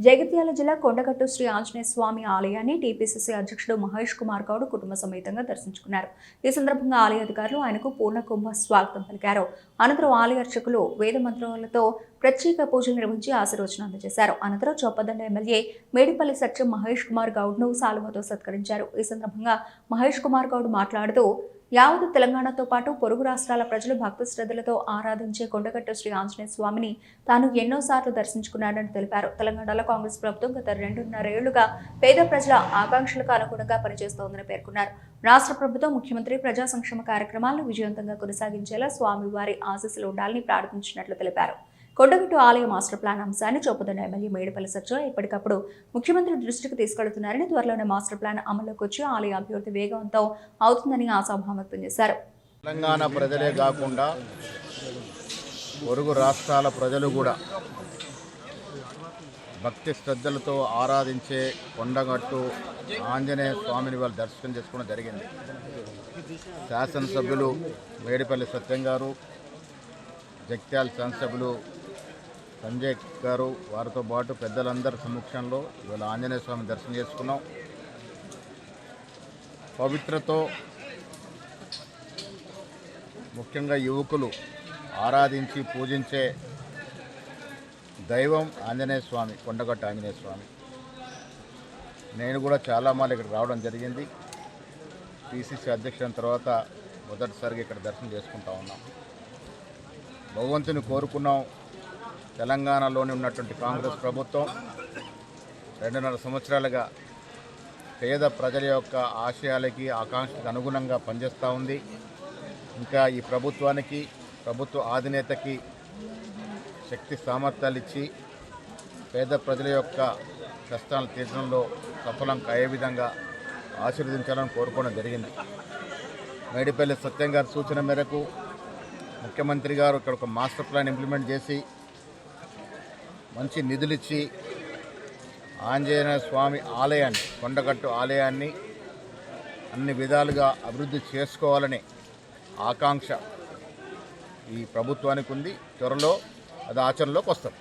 జగిత్యాల జిల్లా కొండగట్టు శ్రీ ఆంజనేయ స్వామి ఆలయాన్ని టీపీసీసీ అధ్యక్షుడు మహేష్ కుమార్ గౌడ్ కుటుంబ సమేతంగా దర్శించుకున్నారు. ఈ సందర్భంగా ఆలయ అధికారులు ఆయనకు పూర్ణ కుంభ స్వాగతం పలికారు. అనంతరం ఆలయ అర్చకులు వేద మంత్రాలతో ప్రత్యేక పూజలు నిర్వహించి ఆశీర్వచనం అందజేశారు. అనంతరం చొప్పదండ ఎమ్మెల్యే మేడిపల్లి సత్యం మహేష్ కుమార్ గౌడ్ ను సాలువతో సత్కరించారు. ఈ సందర్భంగా మహేష్ కుమార్ గౌడ్ మాట్లాడుతూ యావత్ తెలంగాణతో పాటు పొరుగు రాష్ట్రాల ప్రజలు భక్తి శ్రద్ధలతో ఆరాధించే కొండగట్టు శ్రీ ఆంజనేయ స్వామిని తాను ఎన్నోసార్లు దర్శించుకున్నాడని తెలిపారు. తెలంగాణలో కాంగ్రెస్ ప్రభుత్వం గత 2.5 ఏళ్లుగా పేద ప్రజల ఆకాంక్షలకు అనుగుణంగా పనిచేస్తోందని పేర్కొన్నారు. రాష్ట్ర ప్రభుత్వం ముఖ్యమంత్రి ప్రజా సంక్షేమ కార్యక్రమాలను విజయవంతంగా కొనసాగించేలా స్వామివారి ఆశీస్సులు ఉండాలని ప్రార్థించినట్లు తెలిపారు. కొండగట్టు ఆలయ మాస్టర్ ప్లాన్ అంశాన్ని చొప్పదండ ఎమ్మెల్యే మేడిపల్లి సత్యం ఎప్పటికప్పుడు ముఖ్యమంత్రి దృష్టికి తీసుకెళ్తున్నారని, త్వరలోనే మాస్టర్ ప్లాన్ అమల్లోకి వచ్చి ఆలయ అభివృద్ధి వేగవంతం అవుతుందని ఆశాభావం వ్యక్తం చేశారు. తెలంగాణ ప్రజలే కాకుండా పొరుగు రాష్ట్రాల ప్రజలు కూడా భక్తి శ్రద్ధలతో ఆరాధించే కొండగట్టు ఆంజనేయ స్వామిని వాళ్ళు దర్శనం చేసుకోవడం జరిగింది. శాసనసభ్యులు మేడిపల్లి సత్యం గారు, జగిత్యాల శాసనసభ్యులు సంజయ్ గారు, వారితో పాటు పెద్దలందరి సమక్షంలో ఇవాళ ఆంజనేయ స్వామి దర్శనం చేసుకున్నాం. పవిత్రతో ముఖ్యంగా యువకులు ఆరాధించి పూజించే దైవం ఆంజనేయ స్వామి, కొండగట్టు ఆంజనేయ స్వామి. నేను కూడా చాలామంది ఇక్కడ రావడం జరిగింది. పిసిసి అధ్యక్షుని తర్వాత మొదటిసారిగా ఇక్కడ దర్శనం చేసుకుంటా ఉన్నాం. భగవంతుని కోరుకున్నాం. తెలంగాణలోని ఉన్నటువంటి కాంగ్రెస్ ప్రభుత్వం 2.5 సంవత్సరాలుగా పేద ప్రజల యొక్క ఆశయాలకి ఆకాంక్షలకు అనుగుణంగా పనిచేస్తూ ఉంది. ఇంకా ఈ ప్రభుత్వానికి, ప్రభుత్వ అధినేతకి శక్తి సామర్థ్యాలు ఇచ్చి పేద ప్రజల యొక్క కష్టాలను తీర్చడంలో సఫలం అయ్యే విధంగా ఆశీర్వదించాలని కోరుకోవడం జరిగింది. మేడిపల్లి సత్యం గారి సూచన మేరకు ముఖ్యమంత్రి గారు ఇక్కడ ఒక మాస్టర్ ప్లాన్ ఇంప్లిమెంట్ చేసి మంచి నిధులిచ్చి ఆంజనేయ స్వామి ఆలయాన్ని, కొండగట్టు ఆలయాన్ని అన్ని విధాలుగా అభివృద్ధి చేసుకోవాలనే ఆకాంక్ష ఈ ప్రభుత్వానికి ఉంది. త్వరలో అది ఆచరణలోకి వస్తుంది.